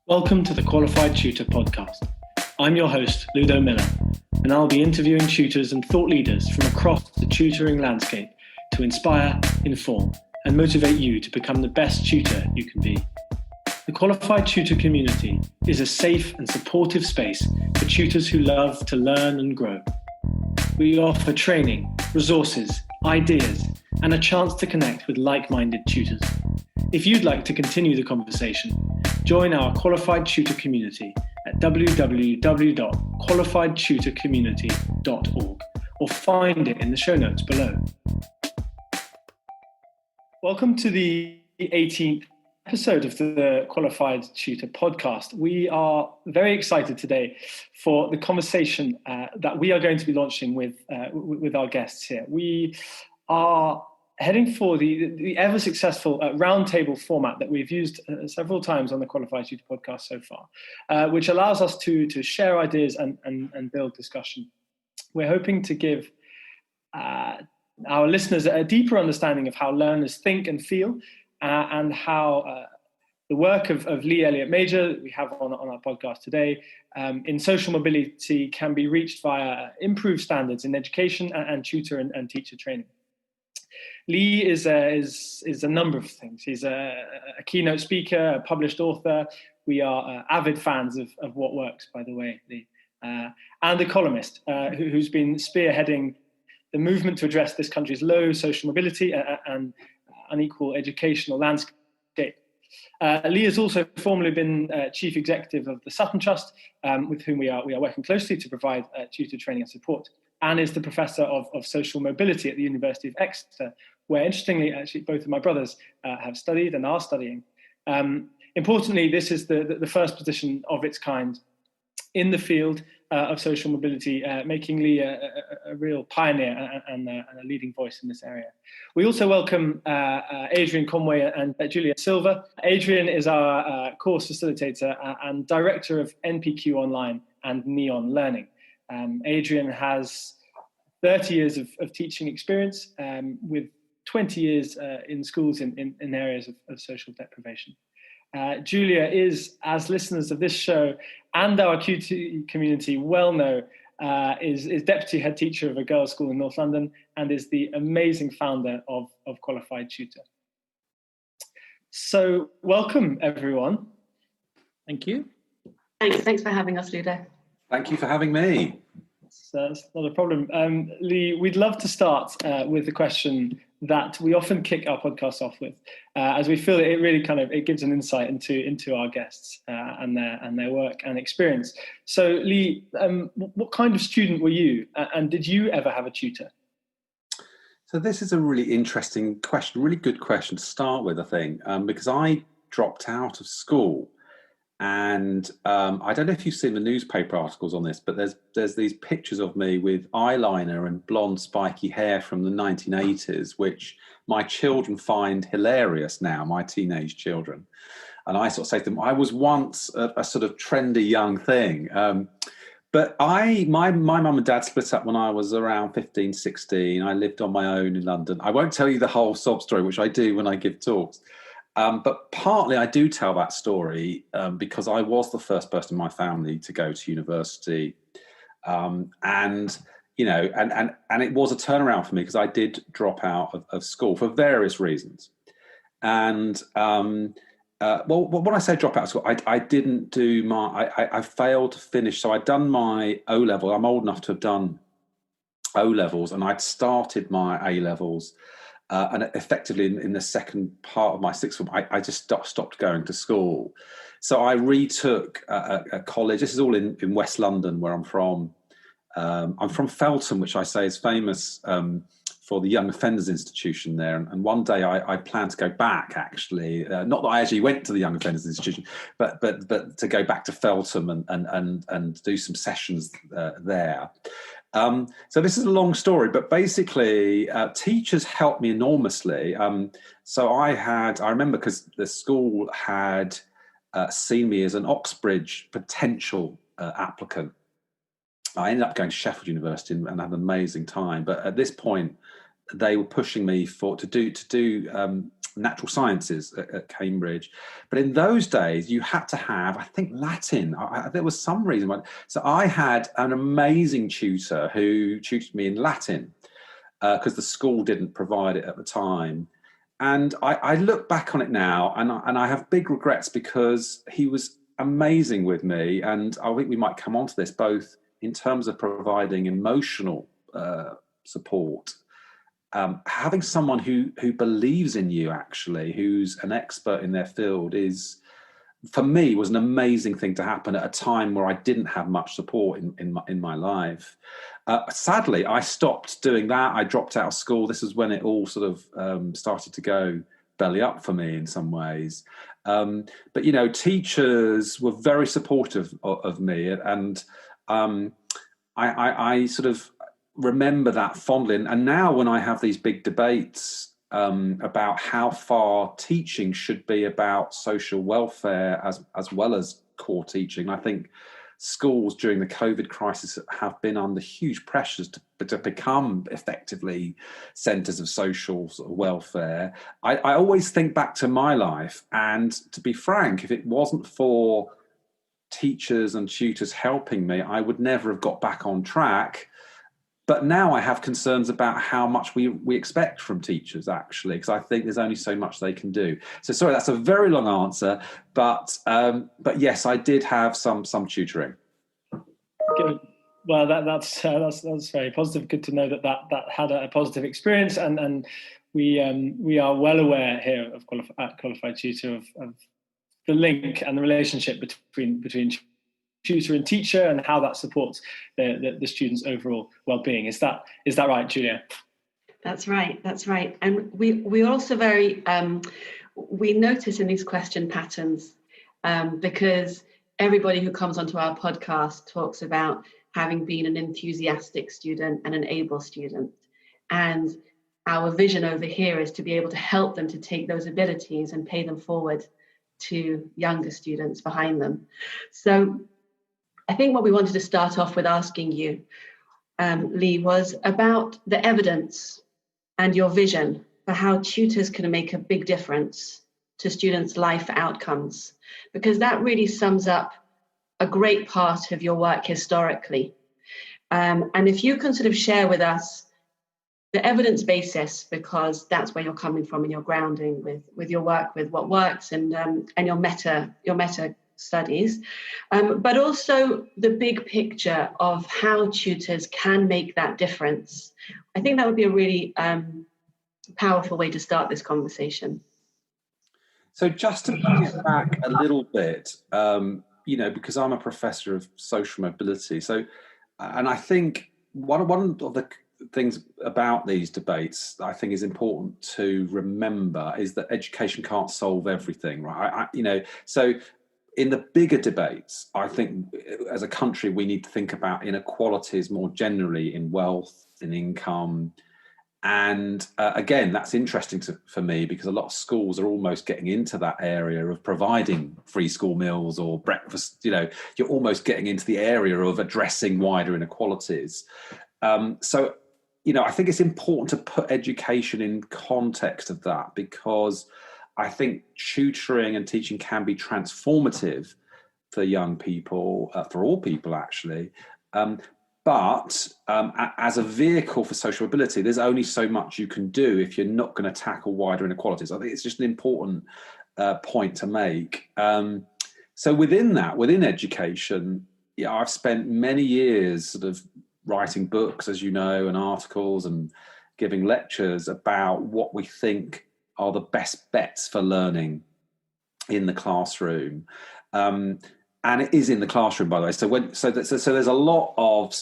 Welcome to the Qualified Tutor podcast. I'm your host, Ludo Miller, and I'll be interviewing tutors and thought leaders from across the tutoring landscape to inspire, inform, and motivate you to become the best tutor you can be. The Qualified Tutor community is a safe and supportive space for tutors who love to learn and grow. We offer training, resources, ideas, and a chance to connect with like-minded tutors. If you'd like to continue the conversation, join our Qualified Tutor community at www.qualifiedtutorcommunity.org or find it in the show notes below. Welcome to the 18th episode of the Qualified Tutor podcast. We are very excited today for the conversation that we are going to be launching with our guests here. We are heading for the ever successful roundtable format that we've used several times on the Qualified Tutor podcast so far, which allows us to share ideas and build discussion. We're hoping to give our listeners a deeper understanding of how learners think and feel, and how the work of Lee Elliot Major that we have on our podcast today in social mobility can be reached via improved standards in education and tutor and teacher training. Lee is a number of things. He's a keynote speaker, a published author. We are avid fans of what works, by the way, Lee. And a columnist who's been spearheading the movement to address this country's low social mobility and unequal educational landscape. Lee has also formerly been chief executive of the Sutton Trust, with whom we are working closely to provide tutor training and support, and is the professor of social mobility at the University of Exeter, where, interestingly, actually, both of my brothers have studied and are studying. Importantly, this is the first position of its kind in the field of social mobility, making Lee a real pioneer and a leading voice in this area. We also welcome Adrian Conway and Julia Silva. Adrian is our course facilitator and director of NPQ Online and Neon Learning. Adrian has 30 years of teaching experience, with 20 years in schools in areas of social deprivation. Julia is, as listeners of this show and our QT community well know, is deputy head teacher of a girls' school in North London and is the amazing founder of Qualified Tutor. So welcome, everyone. Thank you. Thanks for having us, Ludo. Thank you for having me. That's not a problem. Lee, we'd love to start with the question that we often kick our podcast off with, as we feel it really it gives an insight into our guests and their work and experience. So, Lee, what kind of student were you, and did you ever have a tutor? So this is a really interesting question, really good question to start with, I think, because I dropped out of school. And I don't know if you've seen the newspaper articles on this, but there's these pictures of me with eyeliner and blonde spiky hair from the 1980s, which my children find hilarious now, my teenage children. And I sort of say to them, I was once a sort of trendy young thing. But my mum and dad split up when I was around 15, 16. I lived on my own in London. I won't tell you the whole sob story, which I do when I give talks. But partly I do tell that story because I was the first person in my family to go to university. And it was a turnaround for me because I did drop out of school for various reasons. And when I say drop out of school, I didn't do I failed to finish. So I'd done my O-level. I'm old enough to have done O-levels, and I'd started my A-levels. And effectively, in the second part of my sixth form, I just stopped going to school. So I retook a college. This is all in West London, where I'm from. I'm from Feltham, which I say is famous for the Young Offenders Institution there. And one day I plan to go back, actually. Not that I actually went to the Young Offenders Institution, but to go back to Feltham and do some sessions there. So this is a long story, but basically teachers helped me enormously. So I remember because the school had seen me as an Oxbridge potential applicant. I ended up going to Sheffield University and had an amazing time. But at this point, they were pushing me to do natural sciences at Cambridge. But in those days, you had to have, I think, Latin. There was some reason why. So I had an amazing tutor who tutored me in Latin because the school didn't provide it at the time. And I look back on it now, and I have big regrets because he was amazing with me. And I think we might come on to this, both in terms of providing emotional support. Having someone who believes in you, actually, who's an expert in their field, is, for me, was an amazing thing to happen at a time where I didn't have much support in my life. Sadly, I stopped doing that. I dropped out of school. This is when it all sort of started to go belly up for me in some ways. But, you know, teachers were very supportive of me. And I sort of remember that fondly. And now when I have these big debates about how far teaching should be about social welfare as well as core teaching, I think schools during the COVID crisis have been under huge pressures to become effectively centres of social sort of welfare. I always think back to my life, and to be frank, if it wasn't for teachers and tutors helping me, I would never have got back on track. But now I have concerns about how much we expect from teachers, actually, because I think there's only so much they can do. So sorry, that's a very long answer, but yes, I did have some tutoring. Good. Well, that's very positive. Good to know that had a positive experience, and we are well aware here of Qualified Tutor of the link and the relationship between tutor and teacher, and how that supports the students' overall well-being. Is that right, Julia? That's right. And we also very we notice in these question patterns because everybody who comes onto our podcast talks about having been an enthusiastic student and an able student, and our vision over here is to be able to help them to take those abilities and pay them forward to younger students behind them. So I think what we wanted to start off with asking you, Lee, was about the evidence and your vision for how tutors can make a big difference to students' life outcomes, because that really sums up a great part of your work historically. And if you can sort of share with us the evidence basis, because that's where you're coming from in your grounding with your work with what works and your meta studies, but also the big picture of how tutors can make that difference. I think that would be a really powerful way to start this conversation. So just to bring it back a little bit, because I'm a professor of social mobility. So, and I think one of the things about these debates that I think is important to remember is that education can't solve everything, right? So in the bigger debates, I think as a country, we need to think about inequalities more generally in wealth, in income. And again, that's interesting for me, because a lot of schools are almost getting into that area of providing free school meals or breakfast. You're almost getting into the area of addressing wider inequalities. So I think it's important to put education in context of that, because I think tutoring and teaching can be transformative for young people, for all people actually. But as a vehicle for social mobility, there's only so much you can do if you're not going to tackle wider inequalities. I think it's just an important point to make. So within education, I've spent many years sort of writing books, as you know, and articles and giving lectures about what we think are the best bets for learning in the classroom. And it is in the classroom, by the way. So there's a lot of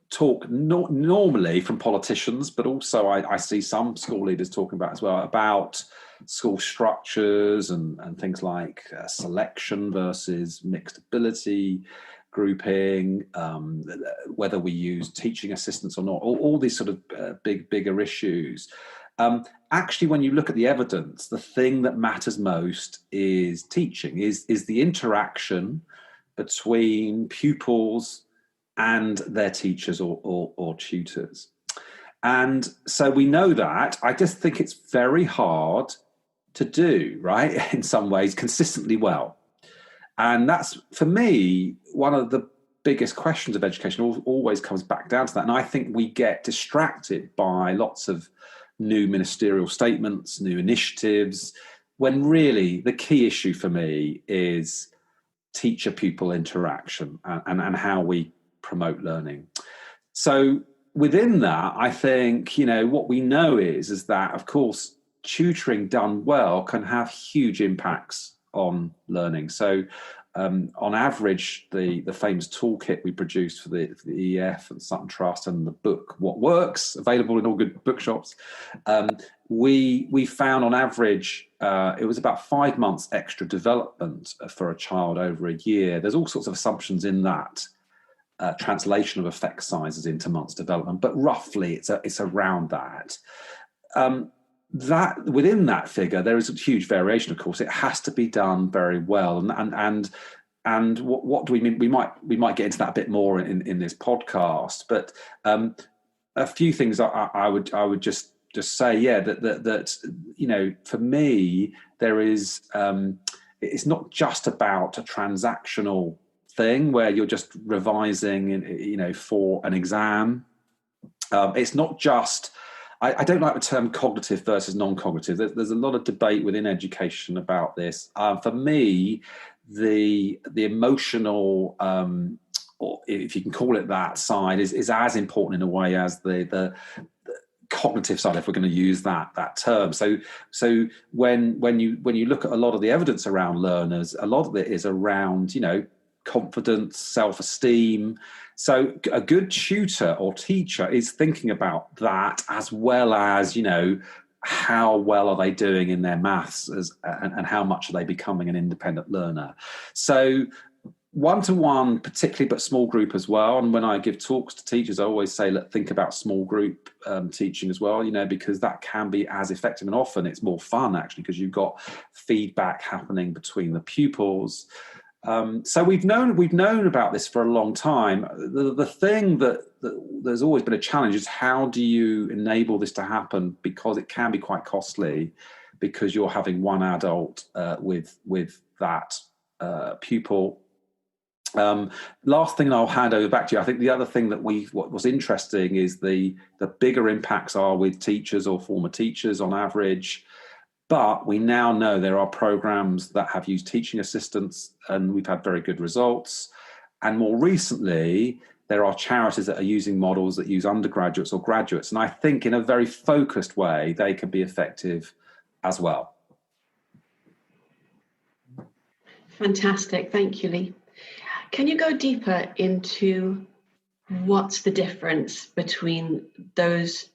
talk normally from politicians, but also I see some school leaders talking about as well, about school structures and things like selection versus mixed ability grouping, whether we use teaching assistants or not, all these sort of bigger issues. Actually, when you look at the evidence, the thing that matters most is teaching, is the interaction between pupils and their teachers or tutors. And so we know that. I just think it's very hard to do, right, in some ways, consistently well. And that's, for me, one of the biggest questions of education always comes back down to that. And I think we get distracted by lots of new ministerial statements, new initiatives, when really the key issue for me is teacher-pupil interaction and how we promote learning. So within that, I think, what we know is that, of course, tutoring done well can have huge impacts on learning. So on average, the famous toolkit we produced for the EF and Sutton Trust and the book What Works, available in all good bookshops, we found on average it was about 5 months extra development for a child over a year. There's all sorts of assumptions in that translation of effect sizes into months development, but roughly it's around that. That within that figure, there is a huge variation. Of course, it has to be done very well, and what do we mean? We might get into that a bit more in this podcast, but a few things I would just say, that for me there is it's not just about a transactional thing where you're just revising, for an exam. It's not just. I don't like the term cognitive versus non-cognitive. There's a lot of debate within education about this. For me, the emotional, or if you can call it that, side is as important in a way as the cognitive side, if we're going to use that term. So when you look at a lot of the evidence around learners, a lot of it is around confidence, self-esteem. So a good tutor or teacher is thinking about that, as well as, how well are they doing in their maths and how much are they becoming an independent learner. So one-to-one particularly, but small group as well. And when I give talks to teachers, I always say, think about small group teaching as well, because that can be as effective, and often it's more fun actually, because you've got feedback happening between the pupils. So we've known about this for a long time. The thing that there's always been a challenge is, how do you enable this to happen? Because it can be quite costly, because you're having one adult with that pupil. Last thing, and I'll hand over back to you. I think the other thing that what was interesting is the bigger impacts are with teachers or former teachers on average. But we now know there are programs that have used teaching assistants, and we've had very good results. And more recently, there are charities that are using models that use undergraduates or graduates. And I think in a very focused way, they can be effective as well. Fantastic. Thank you, Lee. Can you go deeper into what's the difference between those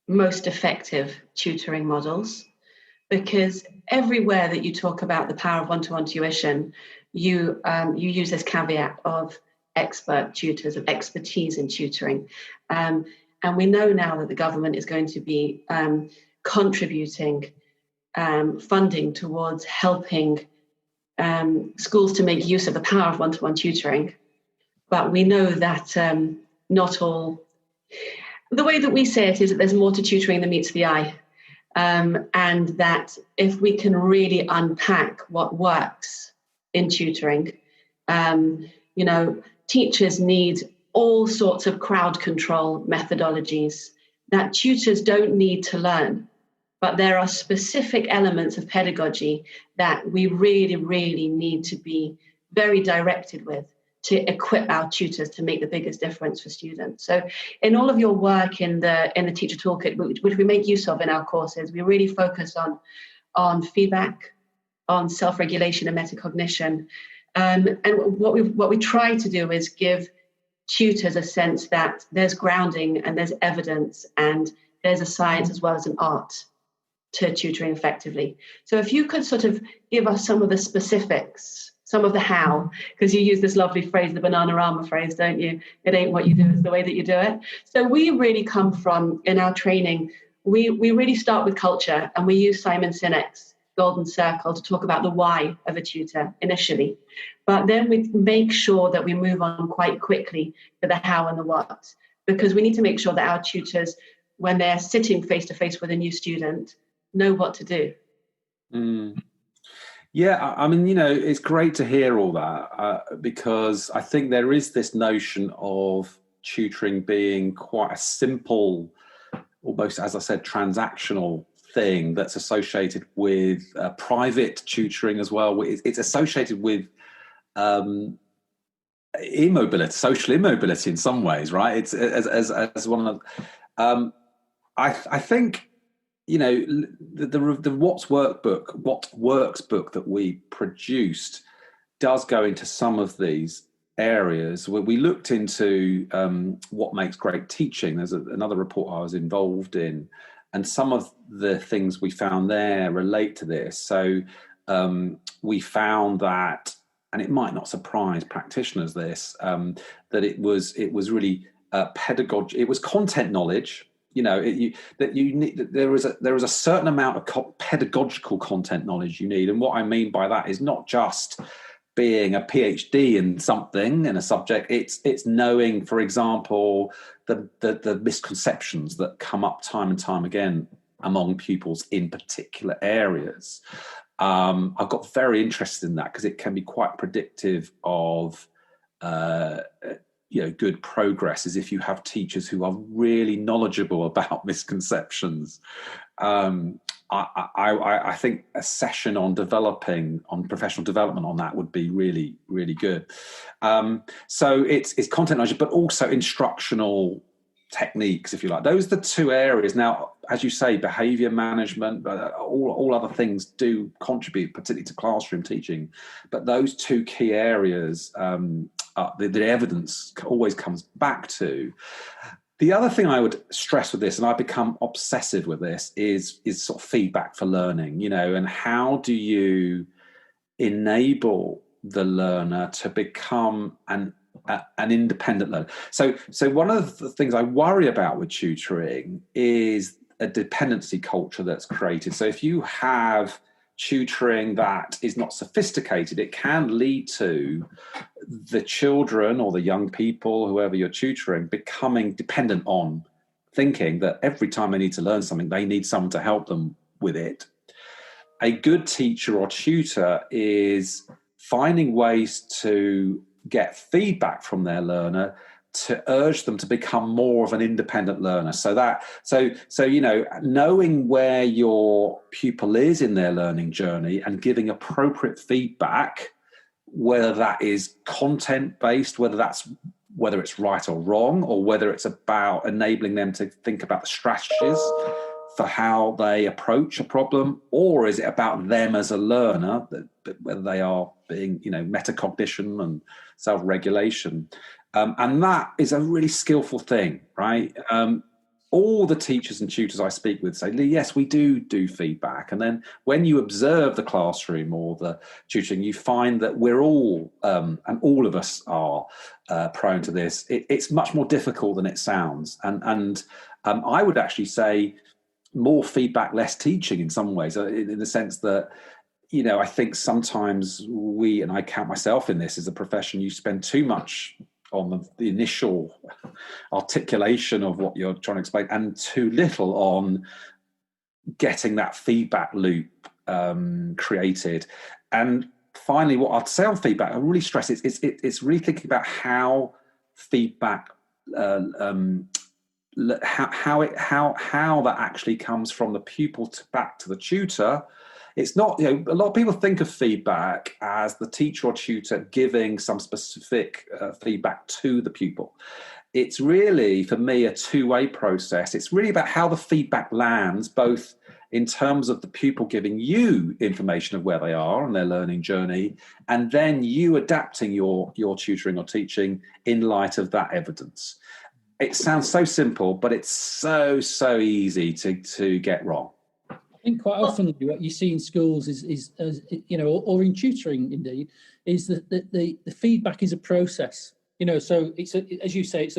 most effective tutoring models? Because everywhere that you talk about the power of one-to-one tuition, you use this caveat of expert tutors, of expertise in tutoring. And we know now that the government is going to be contributing funding towards helping schools to make use of the power of one-to-one tutoring. But we know that not all... The way that we say it is that there's more to tutoring than meets the eye. And that if we can really unpack what works in tutoring, teachers need all sorts of crowd control methodologies that tutors don't need to learn. But there are specific elements of pedagogy that we really, really need to be very directed with to equip our tutors to make the biggest difference for students. So in all of your work in the teacher toolkit, which we make use of in our courses, we really focus on feedback, on self-regulation and metacognition. And what we try to do is give tutors a sense that there's grounding and there's evidence and there's a science as well as an art to tutoring effectively. So if you could sort of give us some of the specifics, some of the how, because you use this lovely phrase, the Bananarama phrase, don't you? It ain't what you do, it's the way that you do it. So we really come from, in our training, we really start with culture, and we use Simon Sinek's Golden Circle to talk about the why of a tutor initially. But then we make sure that we move on quite quickly to the how and the what, because we need to make sure that our tutors when they're sitting face to face with a new student, know what to do. Yeah, I mean, it's great to hear all that because I think there is this notion of tutoring being quite a simple, almost, as I said, transactional thing that's associated with private tutoring as well. It's associated with immobility, social immobility in some ways, right? It's as one of I think the What Works book that we produced does go into some of these areas where we looked into what makes great teaching. There's another report I was involved in, and some of the things we found there relate to this. So we found that, and it might not surprise practitioners that it was really pedagogy. It was content knowledge. There is a certain amount of pedagogical content knowledge you need, and what I mean by that is not just being a PhD in something in a subject. It's knowing, for example, the misconceptions that come up time and time again among pupils in particular areas. I've got very interested in that because it can be quite predictive of good progress, is if you have teachers who are really knowledgeable about misconceptions. I think a session on professional development on that would be really, really good. So it's content knowledge, but also instructional techniques, if you like. Those are the two areas. Now, as you say, behaviour management, all other things do contribute, particularly to classroom teaching. But those two key areas, the evidence always comes back to. The other thing I would stress with this, and I become obsessive with this, is sort of feedback for learning, and how do you enable the learner to become an independent learner. So one of the things I worry about with tutoring is a dependency culture that's created. So if you have tutoring that is not sophisticated, it can lead to the children or the young people, whoever you're tutoring, becoming dependent on thinking that every time they need to learn something, they need someone to help them with it. A good teacher or tutor is finding ways to get feedback from their learner to urge them to become more of an independent learner. So knowing where your pupil is in their learning journey and giving appropriate feedback, whether that is content based, whether it's right or wrong, or whether it's about enabling them to think about the strategies for how they approach a problem, or is it about them as a learner, whether they are being, metacognition and self-regulation. And that is a really skillful thing, right? All the teachers and tutors I speak with say, yes, we do feedback. And then when you observe the classroom or the tutoring, you find that we're all, and all of us are prone to this. It's much more difficult than it sounds. And I would actually say more feedback, less teaching in some ways, in the sense that, I think sometimes and I count myself in this as a profession, you spend too much on the initial articulation of what you're trying to explain and too little on getting that feedback loop created. And finally, what I'd say on feedback, I really stress it's really thinking about how feedback how that actually comes from the pupil back to the tutor. It's not, a lot of people think of feedback as the teacher or tutor giving some specific feedback to the pupil. It's really, for me, a two-way process. It's really about how the feedback lands, both in terms of the pupil giving you information of where they are on their learning journey, and then you adapting your tutoring or teaching in light of that evidence. It sounds so simple, but it's so easy to get wrong. I think quite often what you see in schools is or in tutoring indeed, is that the feedback is a process. So it's as you say,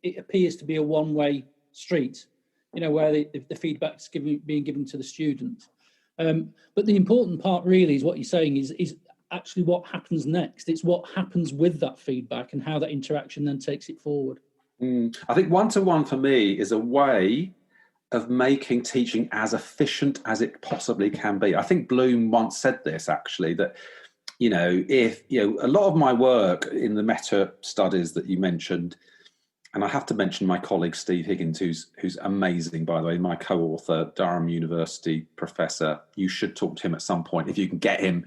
it appears to be a one-way street. Where the feedback's being given to the student. But the important part really is what you're saying is actually what happens next. It's what happens with that feedback and how that interaction then takes it forward. I think one-to-one for me is a way of making teaching as efficient as it possibly can be. I think Bloom once said this, actually, that, if, a lot of my work in the meta studies that you mentioned, and I have to mention my colleague, Steve Higgins, who's amazing, by the way, my co-author, Durham University professor. You should talk to him at some point if you can get him.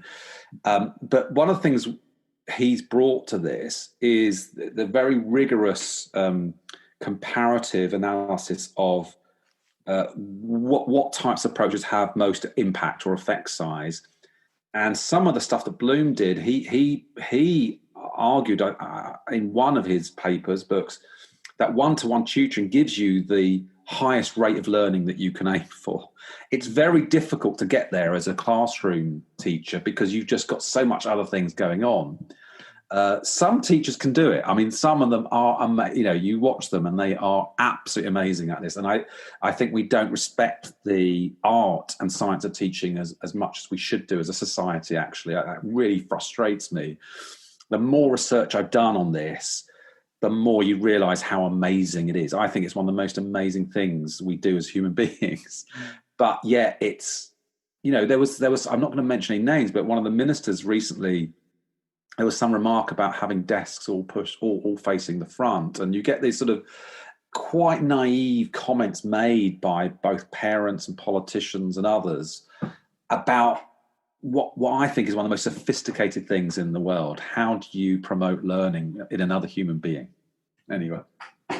But one of the things he's brought to this is the very rigorous comparative analysis of what types of approaches have most impact or effect size. And some of the stuff that Bloom did, he argued in one of his books, that one-to-one tutoring gives you the highest rate of learning that you can aim for. It's very difficult to get there as a classroom teacher because you've just got so much other things going on. Some teachers can do it. I mean, some of them are, you watch them and they are absolutely amazing at this. And I think we don't respect the art and science of teaching as much as we should do as a society, actually. That really frustrates me. The more research I've done on this, the more you realize how amazing it is. I think it's one of the most amazing things we do as human beings. But yeah, it's, there was, I'm not going to mention any names, but one of the ministers recently, there was some remark about having desks all facing the front. And you get these sort of quite naive comments made by both parents and politicians and others about what I think is one of the most sophisticated things in the world. How do you promote learning in another human being? Anyway.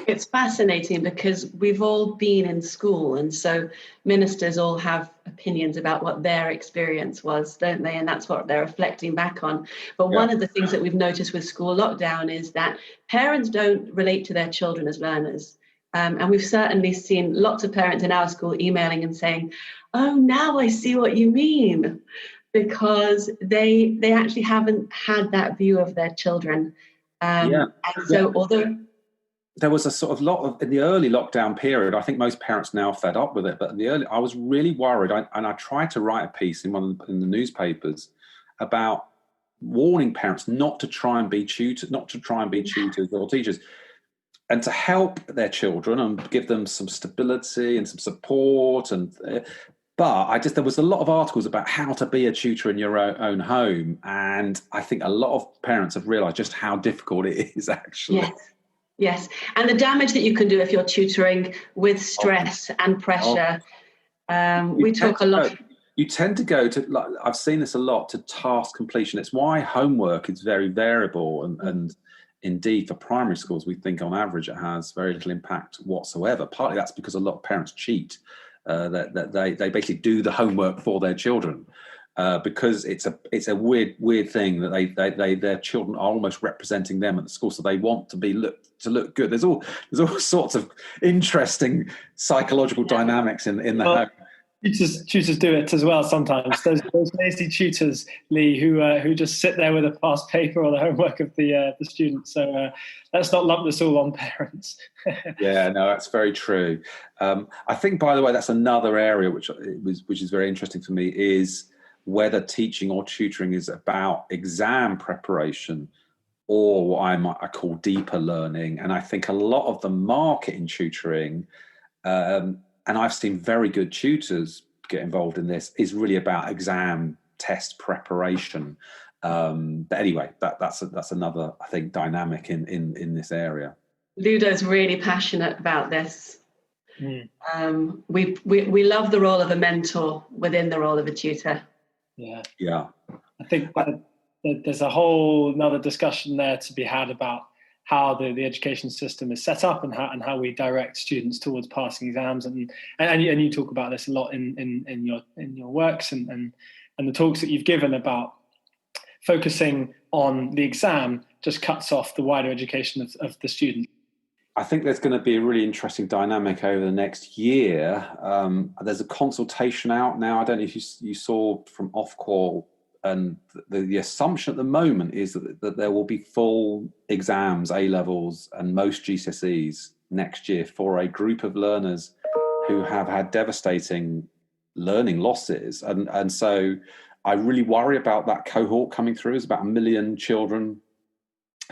It's fascinating because we've all been in school, and so ministers all have opinions about what their experience was, don't they? And that's what they're reflecting back on. But one of the things that we've noticed with school lockdown is that parents don't relate to their children as learners. And we've certainly seen lots of parents in our school emailing and saying, oh, now I see what you mean, because they actually haven't had that view of their children. And so although there was a sort of lot of, in the early lockdown period, I think most parents now are fed up with it, but in the early, I was really worried. And I tried to write a piece in the newspapers about warning parents not to try and be tutors or teachers, and to help their children and give them some stability and some support. But there was a lot of articles about how to be a tutor in your own home. And I think a lot of parents have realized just how difficult it is, actually. Yes. And the damage that you can do if you're tutoring with stress and pressure. We talk a lot. You tend to go to, I've seen this a lot, to task completion. It's why homework is very variable. And indeed, for primary schools, we think on average it has very little impact whatsoever. Partly that's because a lot of parents cheat. That they basically do the homework for their children, because it's a weird thing that their children are almost representing them at the school, so they want to look good. There's all sorts of interesting psychological dynamics in the home. Tutors do it as well sometimes. Those lazy tutors, Lee, who just sit there with a past paper or the homework of the students. So let's not lump this all on parents. Yeah, no, that's very true. I think, by the way, that's another area which is very interesting for me, is whether teaching or tutoring is about exam preparation or what I call deeper learning. And I think a lot of the market in tutoring, and I've seen very good tutors get involved in this, is really about exam test preparation. But anyway, that's another, I think, dynamic in this area. Ludo's really passionate about this. We love the role of a mentor within the role of a tutor. Yeah. I think there's a whole another discussion there to be had about how the education system is set up and how we direct students towards passing exams, and you talk about this a lot in your works and the talks that you've given about focusing on the exam just cuts off the wider education of the student. I think there's going to be a really interesting dynamic over the next year. There's a consultation out now. I don't know if you saw from Ofqual, and the assumption at the moment is that there will be full exams, A-levels and most GCSEs next year for a group of learners who have had devastating learning losses. And so I really worry about that cohort coming through. It's about 1 million children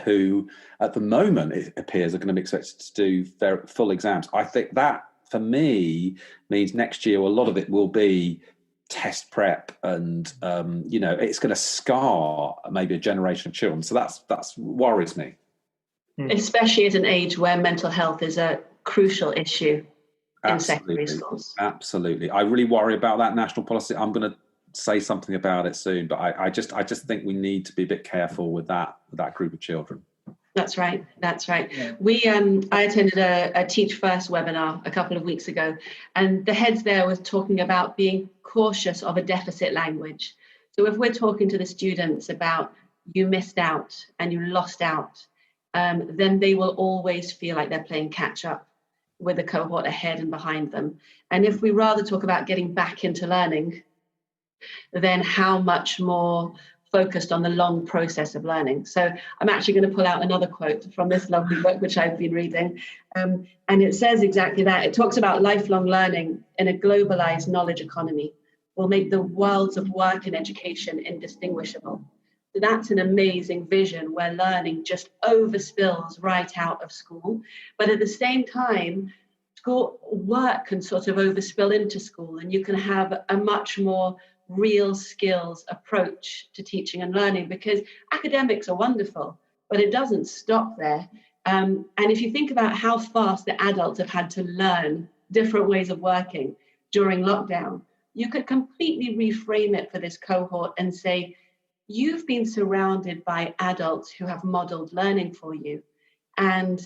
who, at the moment, it appears, are going to be expected to do full exams. I think that for me means next year a lot of it will be test prep, and it's going to scar maybe a generation of children. So that's worries me, especially at an age where mental health is a crucial issue in secondary schools. Absolutely, I really worry about that national policy. I'm going to say something about it soon, but I just think we need to be a bit careful with that group of children. That's right. Yeah. I attended a Teach First webinar a couple of weeks ago, and the heads there was talking about being cautious of a deficit language. So if we're talking to the students about you missed out and you lost out, then they will always feel like they're playing catch up with a cohort ahead and behind them. And if we rather talk about getting back into learning, then how much more focused on the long process of learning. So I'm actually going to pull out another quote from this lovely book, which I've been reading. And it says exactly that. It talks about lifelong learning in a globalized knowledge economy will make the worlds of work and education indistinguishable. So that's an amazing vision where learning just overspills right out of school. But at the same time, school work can sort of overspill into school, and you can have a much more real skills approach to teaching and learning, because academics are wonderful, but it doesn't stop there. And if you think about how fast the adults have had to learn different ways of working during lockdown, you could completely reframe it for this cohort and say, you've been surrounded by adults who have modeled learning for you. And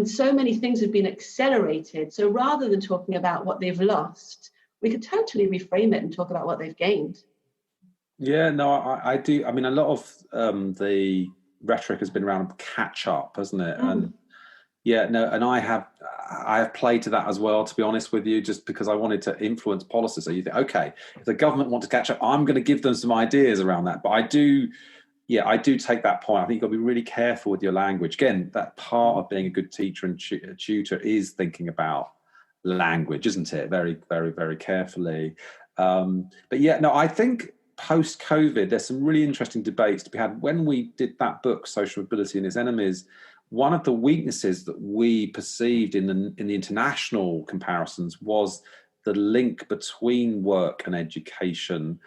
so many things have been accelerated. So rather than talking about what they've lost, we could totally reframe it and talk about what they've gained. Yeah, no, I do. I mean, a lot of the rhetoric has been around catch up, hasn't it? And yeah, no, and I have played to that as well, to be honest with you, just because I wanted to influence policy. So you think, okay, if the government want to catch up, I'm going to give them some ideas around that. But I do take that point. I think you've got to be really careful with your language. Again, that part of being a good teacher and tutor is thinking about language, isn't it? Very, very, very carefully. But yeah, no, I think post-COVID, there's some really interesting debates to be had. When we did that book, Social Mobility and Its Enemies, one of the weaknesses that we perceived in the international comparisons was the link between work and education.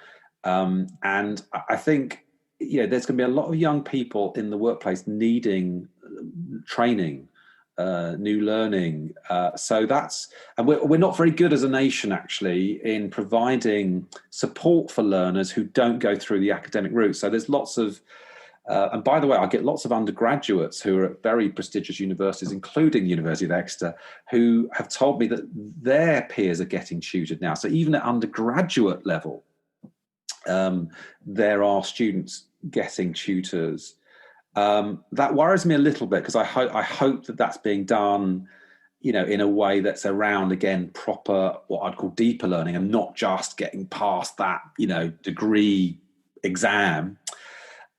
And I think, there's going to be a lot of young people in the workplace needing training, new learning. So and we're not very good as a nation, actually, in providing support for learners who don't go through the academic route. So there's lots of, and by the way, I get lots of undergraduates who are at very prestigious universities, including the University of Exeter, who have told me that their peers are getting tutored now. So even at undergraduate level, there are students getting tutors. That worries me a little bit, because I hope that that's being done, in a way that's around, again, proper, what I'd call deeper learning, and not just getting past that, degree exam.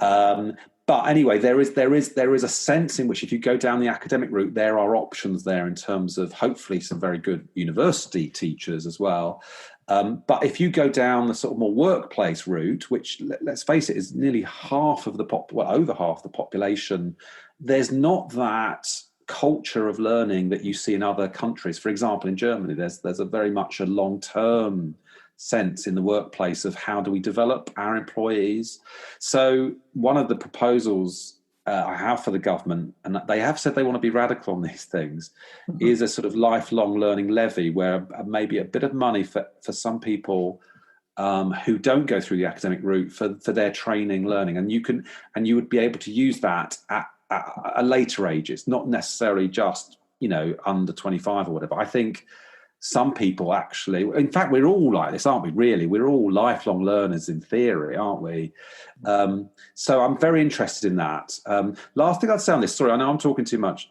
But anyway, there is a sense in which, if you go down the academic route, there are options there in terms of hopefully some very good university teachers as well. But if you go down the sort of more workplace route, which, let's face it, is nearly over half the population, there's not that culture of learning that you see in other countries. For example, in Germany, there's a very much a long-term sense in the workplace of how do we develop our employees. So one of the proposals I have for the government, and they have said they want to be radical on these things, is a sort of lifelong learning levy, where maybe a bit of money for some people who don't go through the academic route for their training, learning, and you would be able to use that at a later age. It's not necessarily just under 25 or whatever. I think some people actually, in fact, we're all like this, aren't we? Really, we're all lifelong learners in theory, aren't we? So I'm very interested in that. Last thing I'd say on this, sorry, I know I'm talking too much,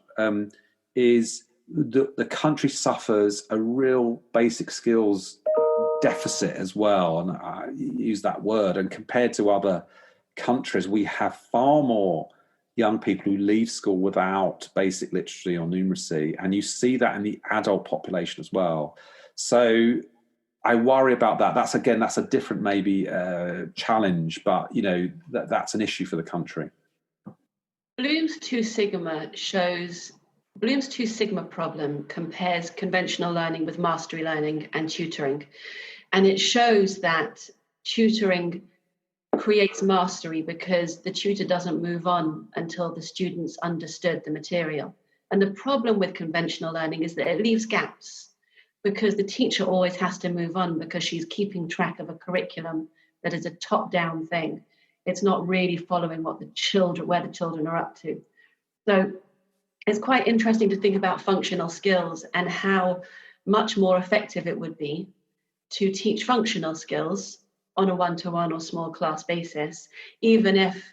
is the country suffers a real basic skills deficit as well. And I use that word. And compared to other countries, we have far more young people who leave school without basic literacy or numeracy. And you see that in the adult population as well. So I worry about that. That's a different maybe challenge, but that's an issue for the country. Bloom's 2 Sigma shows Bloom's 2 Sigma problem compares conventional learning with mastery learning and tutoring. And it shows that tutoring creates mastery because the tutor doesn't move on until the students understood the material. And the problem with conventional learning is that it leaves gaps because the teacher always has to move on because she's keeping track of a curriculum that is a top-down thing. It's not really following where the children are up to. So it's quite interesting to think about functional skills and how much more effective it would be to teach functional skills on a one-to-one or small class basis, even if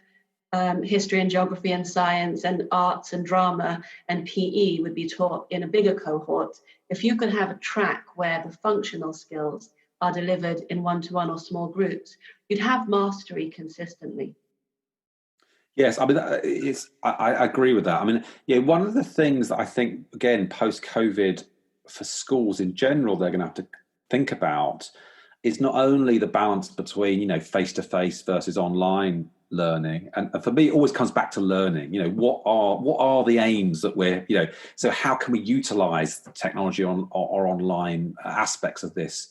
history and geography and science and arts and drama and PE would be taught in a bigger cohort. If you could have a track where the functional skills are delivered in one-to-one or small groups, you'd have mastery consistently. Yes, I mean, I agree with that. I mean, yeah, one of the things that I think, again, post-COVID for schools in general, they're going to have to think about is not only the balance between, you know, face-to-face versus online learning. And for me, it always comes back to learning. You know, what are the aims that we're, you know, so how can we utilize the technology or online aspects of this?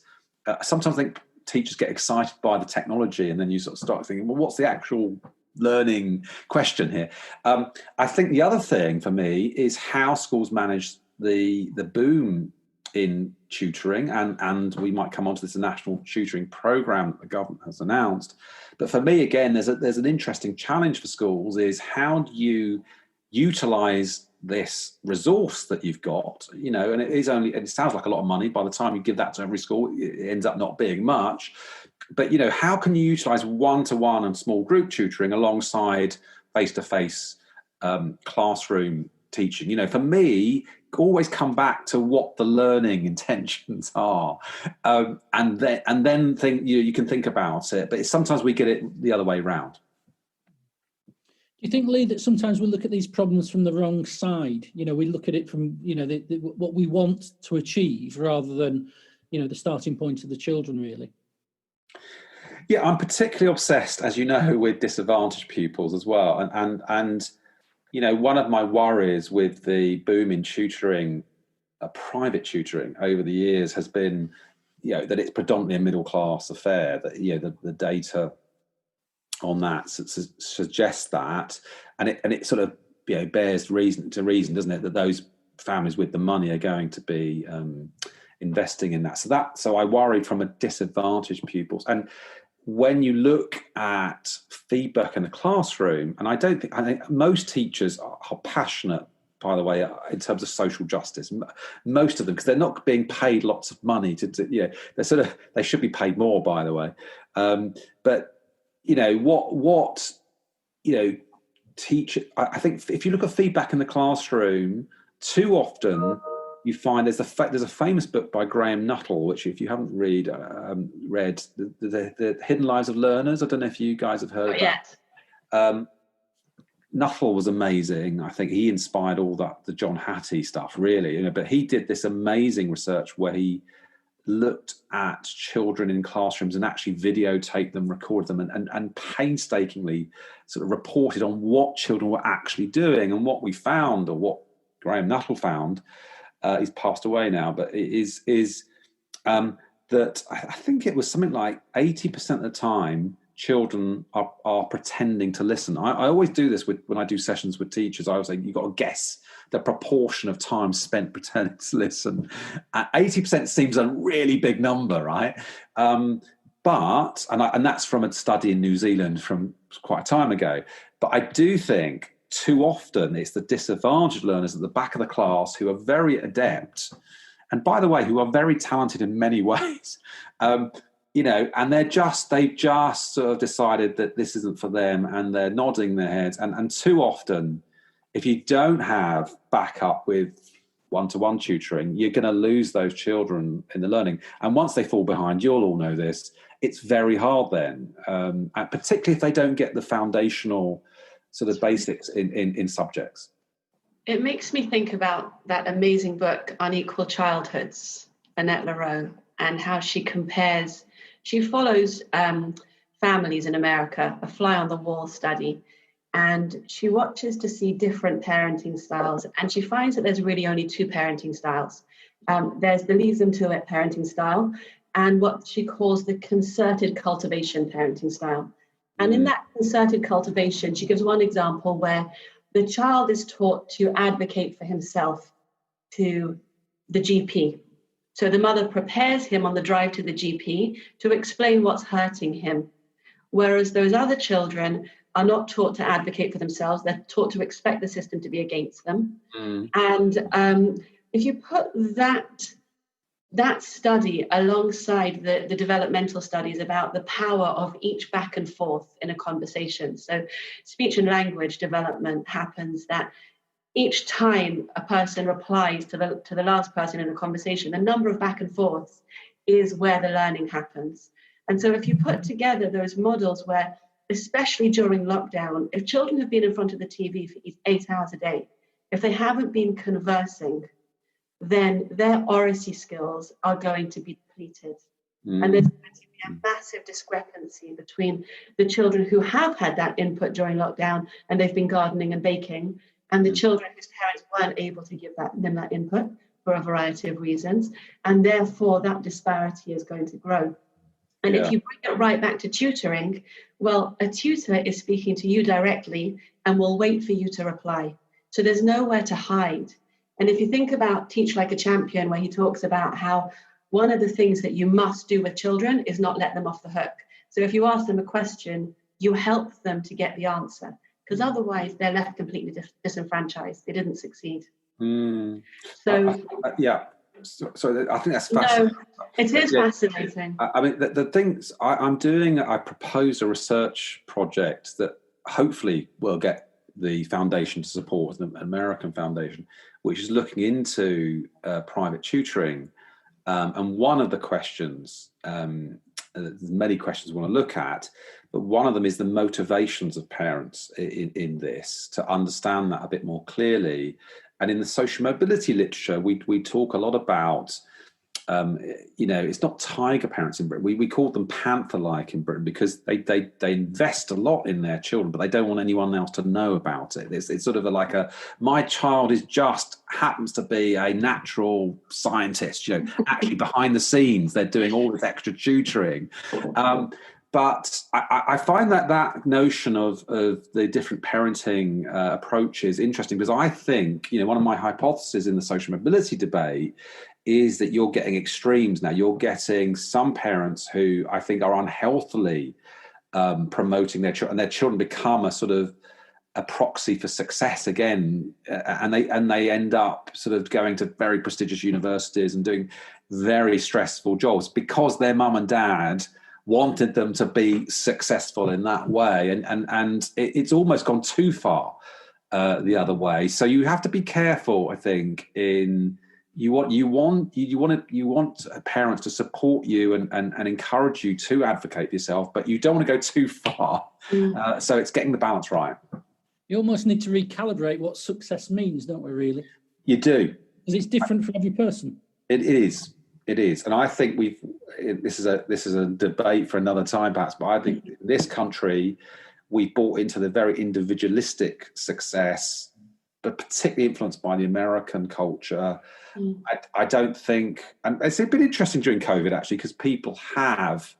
Sometimes I think teachers get excited by the technology and then you sort of start thinking, well, what's the actual learning question here? I think the other thing for me is how schools manage the boom in tutoring, and we might come on to this National Tutoring Programme that the government has announced. But for me, again, there's an interesting challenge for schools is how do you utilise this resource that you've got, you know, and it sounds like a lot of money. By the time you give that to every school, it ends up not being much. But, you know, how can you utilise one-to-one and small group tutoring alongside face-to-face classroom teaching? You know, for me, always come back to what the learning intentions are, and then think, you know, you can think about it. But sometimes we get it the other way around. Do you think, Lee, that sometimes we look at these problems from the wrong side? You know, we look at it from, you know, what we want to achieve rather than, you know, the starting point of the children, really. Yeah, I'm particularly obsessed, as you know, with disadvantaged pupils as well. And you know, one of my worries with the boom in tutoring, private tutoring over the years has been, you know, that it's predominantly a middle class affair. That, you know, the data on that suggests that, and it sort of, you know, bears reason, doesn't it? That those families with the money are going to be investing in that. So I worried from a disadvantaged pupils. And when you look at feedback in the classroom, and I think most teachers are passionate, by the way, in terms of social justice. Most of them, because they're not being paid lots of money to they should be paid more, by the way. But you know what you know, I think if you look at feedback in the classroom, too often you find there's a famous book by Graham Nuttall, which if you haven't read the Hidden Lives of Learners, I don't know if you guys have heard of that. Nuttall was amazing. I think he inspired all the John Hattie stuff, really. You know, but he did this amazing research where he looked at children in classrooms and actually videotaped them, recorded them, and painstakingly sort of reported on what children were actually doing. And what we found, or what Graham Nuttall found, he's passed away now, but it is that I think it was something like 80% of the time children are pretending to listen. I always do this when I do sessions with teachers. I always say, you've got to guess the proportion of time spent pretending to listen. 80% seems a really big number, right? But that's from a study in New Zealand from quite a time ago. But I do think too often it's the disadvantaged learners at the back of the class who are very adept, and by the way, who are very talented in many ways, you know, and they've just sort of decided that this isn't for them, and they're nodding their heads. And too often, if you don't have backup with one-to-one tutoring, you're going to lose those children in the learning. And once they fall behind, you'll all know this, it's very hard then, particularly if they don't get the foundational sort of basics in subjects. It makes me think about that amazing book, Unequal Childhoods, Annette Lareau, and how she follows families in America, a fly on the wall study. and she watches to see different parenting styles, and she finds that there's really only two parenting styles. There's the Lees and Tillett parenting style, and what she calls the concerted cultivation parenting style. And in that concerted cultivation, she gives one example where the child is taught to advocate for himself to the GP. So the mother prepares him on the drive to the GP to explain what's hurting him. Whereas those other children are not taught to advocate for themselves. They're taught to expect the system to be against them. And if you put that study alongside the developmental studies about the power of each back and forth in a conversation. So speech and language development happens that each time a person replies to the last person in a conversation, the number of back and forths is where the learning happens. And so if you put together those models where, especially during lockdown, if children have been in front of the TV for 8 hours a day, if they haven't been conversing, then their oracy skills are going to be depleted. And there's going to be a massive discrepancy between the children who have had that input during lockdown and they've been gardening and baking, and the children whose parents weren't able to give them that input for a variety of reasons. And therefore, that disparity is going to grow. And if you bring it right back to tutoring, well, a tutor is speaking to you directly and will wait for you to reply. So there's nowhere to hide. And if you think about Teach Like a Champion, where he talks about how one of the things that you must do with children is not let them off the hook. So if you ask them a question, you help them to get the answer, because otherwise they're left completely disenfranchised. They didn't succeed. So I think that's fascinating. No, it is fascinating. I mean, the things I'm doing, I proposed a research project that hopefully will get the foundation to support, the American foundation, which is looking into private tutoring. And one of the questions, there's many questions we want to look at, but one of them is the motivations of parents in this, to understand that a bit more clearly. And in the social mobility literature, we talk a lot about, it's not tiger parents in Britain. We call them panther-like in Britain because they invest a lot in their children, but they don't want anyone else to know about it. It's sort of my child happens to be a natural scientist, actually behind the scenes, they're doing all this extra tutoring. But I find that notion of the different parenting approaches interesting, because I think, one of my hypotheses in the social mobility debate is that you're getting extremes now. You're getting some parents who I think are unhealthily promoting their children, and their children become a sort of a proxy for success again, and they end up sort of going to very prestigious universities and doing very stressful jobs because their mum and dad wanted them to be successful in that way, and it's almost gone too far the other way. So you have to be careful, I think, in you want parents to support you and encourage you to advocate for yourself, but you don't want to go too far. So it's getting the balance right. You almost need to recalibrate what success means, don't we, really? You do. Because it's different for every person. It is, and I think this is a debate for another time, perhaps. But I think in this country, we bought into the very individualistic success, but particularly influenced by the American culture. I don't think, and it's been interesting during COVID actually, because people have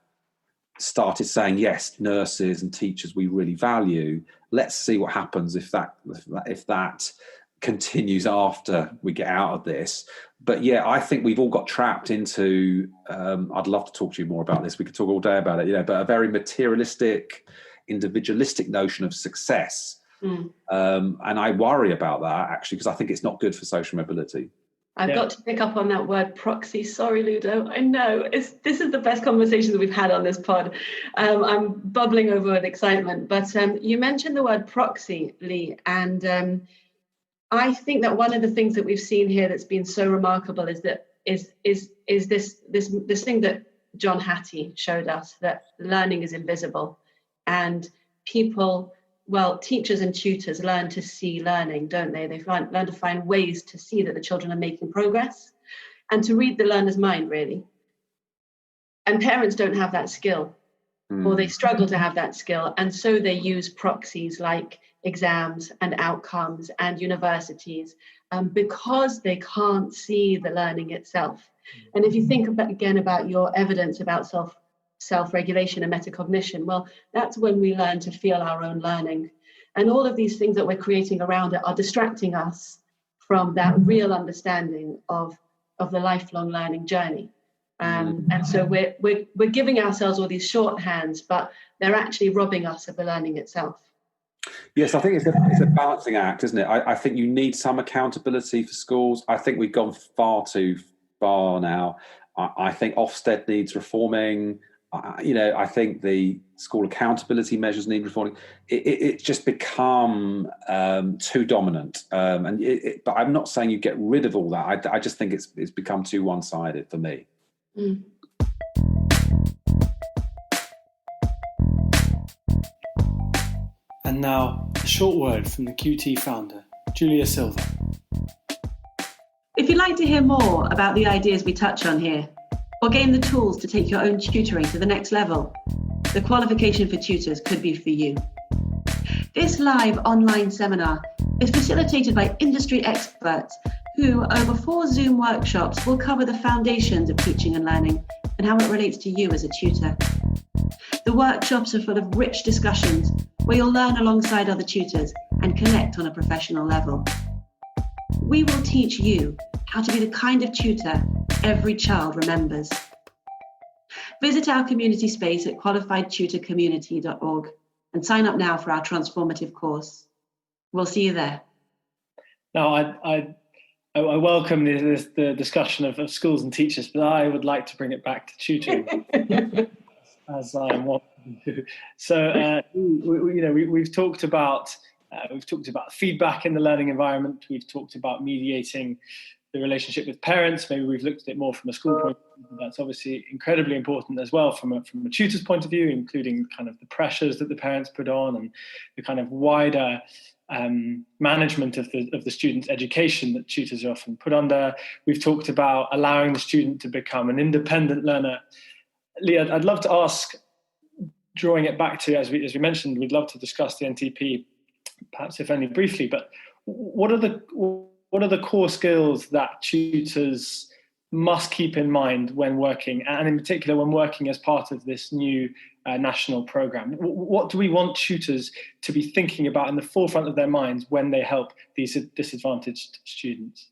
started saying, yes, nurses and teachers we really value. Let's see what happens if that continues after we get out of this. But yeah, I think we've all got trapped into, I'd love to talk to you more about this. We could talk all day about it, but a very materialistic, individualistic notion of success. And I worry about that actually, because I think it's not good for social mobility. I've got to pick up on that word proxy. Sorry, Ludo. I know this is the best conversation that we've had on this pod. I'm bubbling over with excitement. But you mentioned the word proxy, Lee, and I think that one of the things that we've seen here that's been so remarkable is this thing that John Hattie showed us, that learning is invisible, and teachers and tutors learn to see learning, don't they? They learn to find ways to see that the children are making progress and to read the learner's mind, really. And parents don't have that skill, or they struggle to have that skill. And so they use proxies like exams and outcomes and universities, because they can't see the learning itself. And if you think about your evidence about self-regulation and metacognition, well, that's when we learn to feel our own learning. And all of these things that we're creating around it are distracting us from that real understanding of the lifelong learning journey. And so we're giving ourselves all these shorthands, but they're actually robbing us of the learning itself. Yes, I think it's a balancing act, isn't it? I think you need some accountability for schools. I think we've gone far too far now. I think Ofsted needs reforming. I think the school accountability measures need reforming. It's just become too dominant. But I'm not saying you get rid of all that. I just think it's become too one-sided for me. Mm. And now, a short word from the QT founder, Julia Silva. If you'd like to hear more about the ideas we touch on here, or gain the tools to take your own tutoring to the next level, the qualification for tutors could be for you. This live online seminar is facilitated by industry experts who, over 4 Zoom workshops, will cover the foundations of teaching and learning and how it relates to you as a tutor. The workshops are full of rich discussions where you'll learn alongside other tutors and connect on a professional level. We will teach you how to be the kind of tutor every child remembers. Visit our community space at qualifiedtutorcommunity.org and sign up now for our transformative course. We'll see you there. Now, I welcome the discussion of schools and teachers, but I would like to bring it back to tutoring, as I am wanting to. So, we've talked about feedback in the learning environment. We've talked about mediating the relationship with parents. Maybe we've looked at it more from a school point of view. That's obviously incredibly important as well from a tutor's point of view, including kind of the pressures that the parents put on and the kind of wider management of the student's education that tutors are often put under. We've talked about allowing the student to become an independent learner. Leah, I'd love to ask, drawing it back to, as we mentioned, we'd love to discuss the NTP, perhaps if only briefly, but what are the core skills that tutors must keep in mind when working, and in particular when working as part of this new national programme? What do we want tutors to be thinking about in the forefront of their minds when they help these disadvantaged students?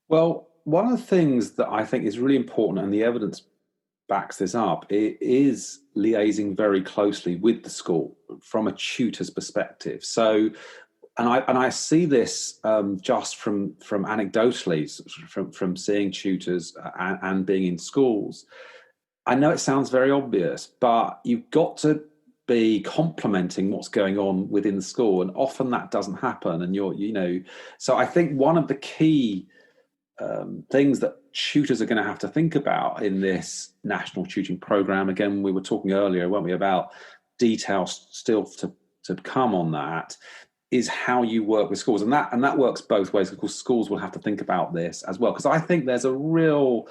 Well, one of the things that I think is really important, and the evidence backs this up, it is liaising very closely with the school from a tutor's perspective. So, and I see this just from anecdotally, from seeing tutors and being in schools. I know it sounds very obvious, but you've got to be complementing what's going on within the school, and often that doesn't happen. And so I think one of the key things that tutors are going to have to think about in this national tutoring programme, again, we were talking earlier, weren't we, about details still to come on that, is how you work with schools. And that works both ways. Of course, schools will have to think about this as well, because I think there's a real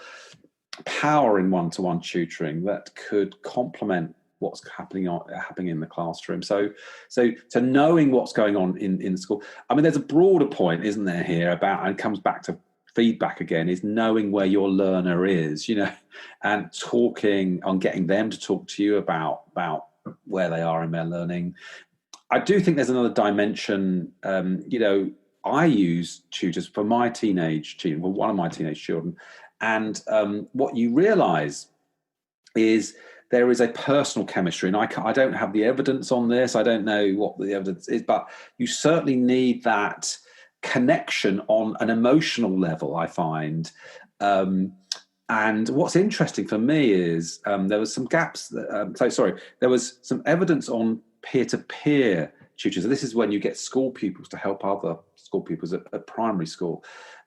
power in one-to-one tutoring that could complement what's happening in the classroom. So knowing what's going on in the school. I mean, there's a broader point, isn't there, here about, and it comes back to feedback again, is knowing where your learner is, and talking on getting them to talk to you about where they are in their learning. I do think there's another dimension. I use tutors for my teenage children, well, one of my teenage children, and what you realise is there is a personal chemistry, and I don't have the evidence on this. I don't know what the evidence is, but you certainly need that connection on an emotional level, I find. And what's interesting for me is there was some gaps. There was some evidence on peer-to-peer tutors. This is when you get school pupils to help other school pupils at primary school.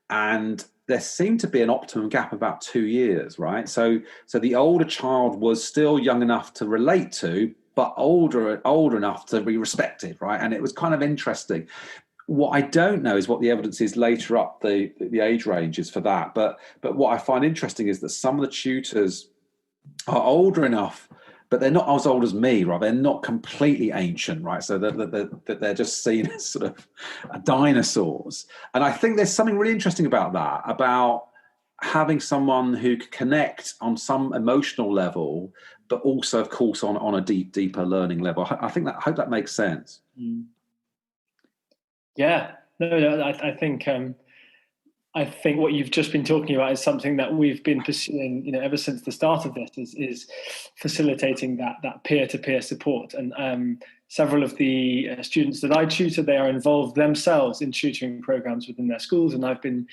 And there seemed to be an optimum gap of about 2 years, right? So the older child was still young enough to relate to, but older enough to be respected, right? And it was kind of interesting. What I don't know is what the evidence is later up the age ranges for that. But what I find interesting is that some of the tutors are older enough but they're not as old as me, right? They're not completely ancient, right? So that they're just seen as sort of dinosaurs. And I think there's something really interesting about that, about having someone who can connect on some emotional level, but also, of course, on a deeper learning level. I hope that makes sense. Yeah, no, I think what you've just been talking about is something that we've been pursuing, ever since the start of this, is facilitating that peer-to-peer support. And several of the students that I tutor, they are involved themselves in tutoring programs within their schools, and I've been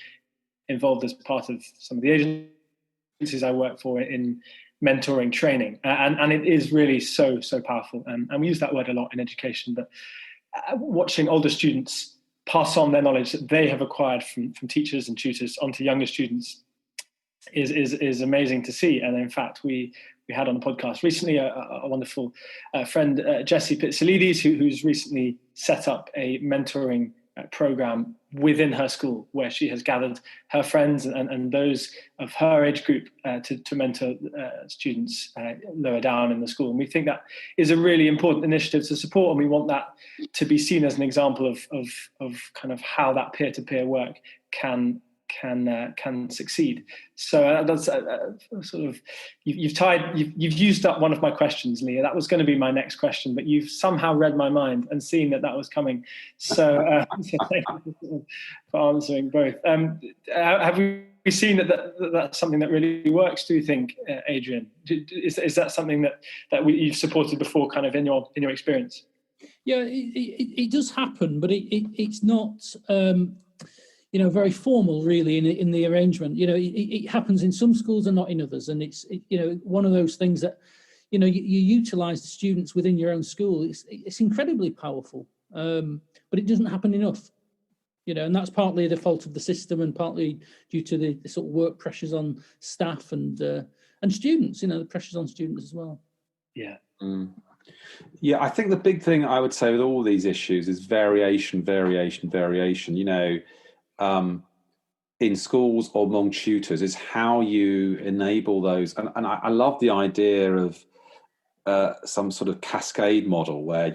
involved as part of some of the agencies I work for in mentoring training, and it is really so powerful. And we use that word a lot in education, but watching older students pass on their knowledge that they have acquired from teachers and tutors onto younger students is amazing to see. And in fact, we had on the podcast recently a wonderful friend, Jessie Pizzolidis, who's recently set up a mentoring program within her school, where she has gathered her friends and those of her age group to mentor students lower down in the school. And we think that is a really important initiative to support, and we want that to be seen as an example of kind of how that peer-to-peer work can succeed. So that's sort of you've used up one of my questions, Leah. That was going to be my next question, but you've somehow read my mind and seen that was coming. So thank you for answering both. Have we seen that's something that really works? Do you think, Adrian? Is that something that you've supported before, kind of in your experience? Yeah, it does happen, but it's not. Very formal, really, in the arrangement. It happens in some schools and not in others, and it's one of those things that you utilise the students within your own school. It's incredibly powerful, but it doesn't happen enough. And that's partly the fault of the system, and partly due to the sort of work pressures on staff and students. The pressures on students as well. Yeah. Yeah, I think the big thing I would say with all these issues is variation. In schools or among tutors is how you enable those. And I love the idea of some sort of cascade model where,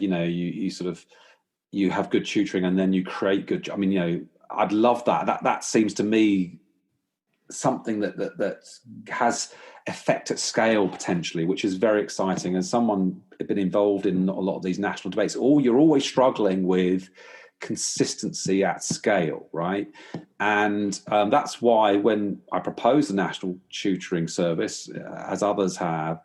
you have good tutoring and then you create good. I mean, I'd love that. That seems to me something that has effect at scale potentially, which is very exciting. As someone been involved in a lot of these national debates, you're always struggling with consistency at scale, right? And that's why when I proposed the National Tutoring Service, as others have,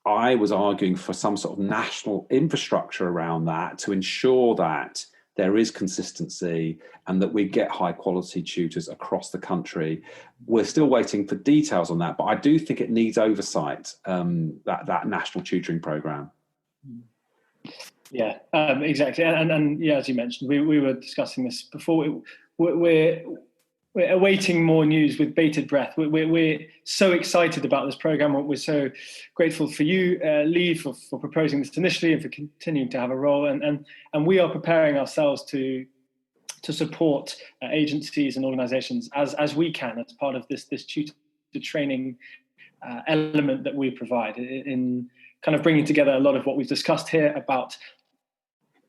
I was arguing for some sort of national infrastructure around that to ensure that there is consistency and that we get high quality tutors across the country. We're still waiting for details on that, but I do think it needs oversight, that National Tutoring Programme. Yeah, exactly. And yeah, as you mentioned, we were discussing this before. We're awaiting more news with bated breath. We're so excited about this program. We're so grateful for you, Lee, for proposing this initially and for continuing to have a role. And we are preparing ourselves to support agencies and organisations as we can as part of this tutor training element that we provide in kind of bringing together a lot of what we've discussed here about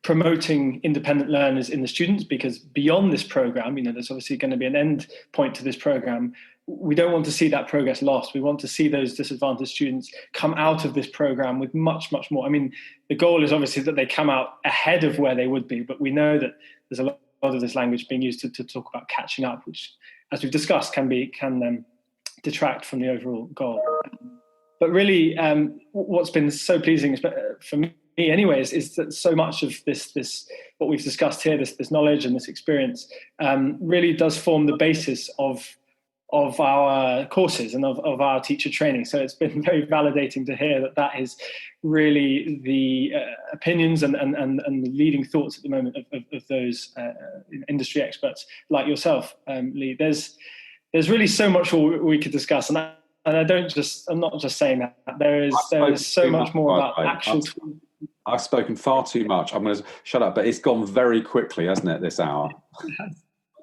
promoting independent learners in the students, because beyond this program, there's obviously going to be an end point to this program. We don't want to see that progress lost. We want to see those disadvantaged students come out of this program with much, much more. I mean, the goal is obviously that they come out ahead of where they would be, but we know that there's a lot of this language being used to talk about catching up, which, as we've discussed, can detract from the overall goal. But really, what's been so pleasing for me anyways, is that so much of this what we've discussed here, this knowledge and this experience really does form the basis of our courses and of our teacher training. So it's been very validating to hear that is really the opinions and the leading thoughts at the moment of those industry experts like yourself, Lee. There's really so much more we could discuss, and I'm not just saying that. There is so much more about actual. I've spoken far too much. I'm going to shut up, but it's gone very quickly, hasn't it, this hour?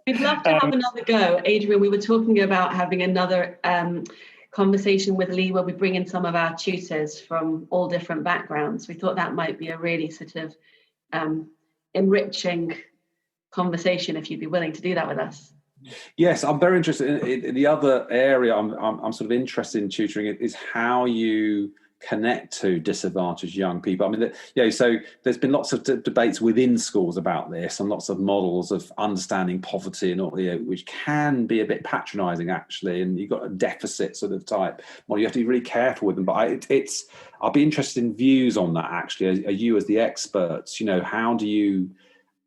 We'd love to have another go. Adrian, we were talking about having another conversation with Lee where we bring in some of our tutors from all different backgrounds. We thought that might be a really sort of enriching conversation if you'd be willing to do that with us. Yes, I'm very interested in the other area. I'm sort of interested in tutoring is how you connect to disadvantaged young people. I mean, so there's been lots of debates within schools about this, and lots of models of understanding poverty and all, which can be a bit patronising actually. And you've got a deficit sort of type model. You have to be really careful with them. But I'll be interested in views on that actually. Are you as the experts? How do you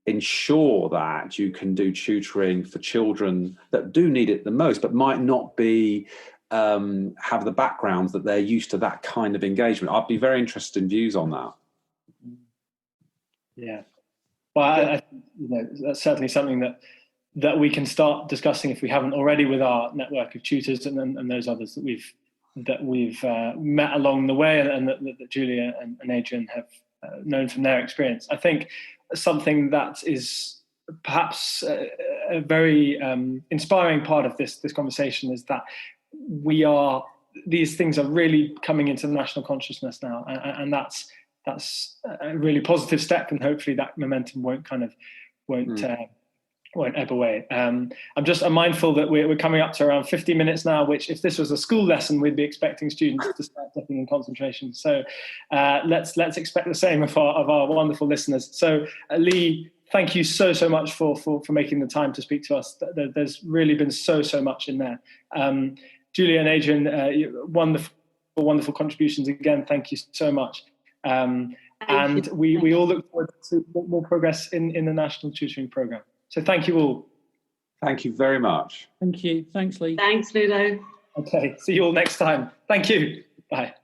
ensure that you can do tutoring for children that do need it the most, but might not be have the backgrounds that they're used to that kind of engagement? I'd be very interested in views on that. Yeah, well, I that's certainly something that we can start discussing if we haven't already with our network of tutors and those others that we've met along the way, and that Julia and Adrian have known from their experience. I think something that is perhaps a very inspiring part of this conversation is that these things are really coming into the national consciousness now, and that's a really positive step, and hopefully that momentum won't ebb away. I'm mindful that we're coming up to around 50 minutes now, which if this was a school lesson, we'd be expecting students to start dipping in concentration. So let's expect the same of our wonderful listeners. So Lee, thank you so much for making the time to speak to us. There's really been so much in there. Julia and Adrian, wonderful contributions again. Thank you so much. And we all look forward to more progress in the National Tutoring Programme. So thank you all. Thank you very much. Thank you. Thanks, Lee. Thanks, Ludo. Okay, see you all next time. Thank you. Bye.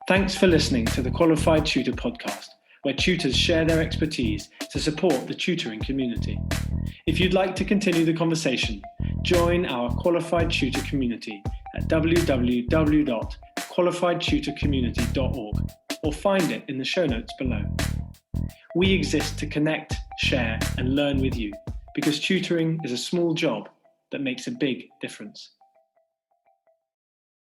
Thanks for listening to the Qualified Tutor podcast, where tutors share their expertise to support the tutoring community. If you'd like to continue the conversation, join our Qualified Tutor community at www.qualifiedtutorcommunity.org or find it in the show notes below. We exist to connect, share, and learn with you, because tutoring is a small job that makes a big difference.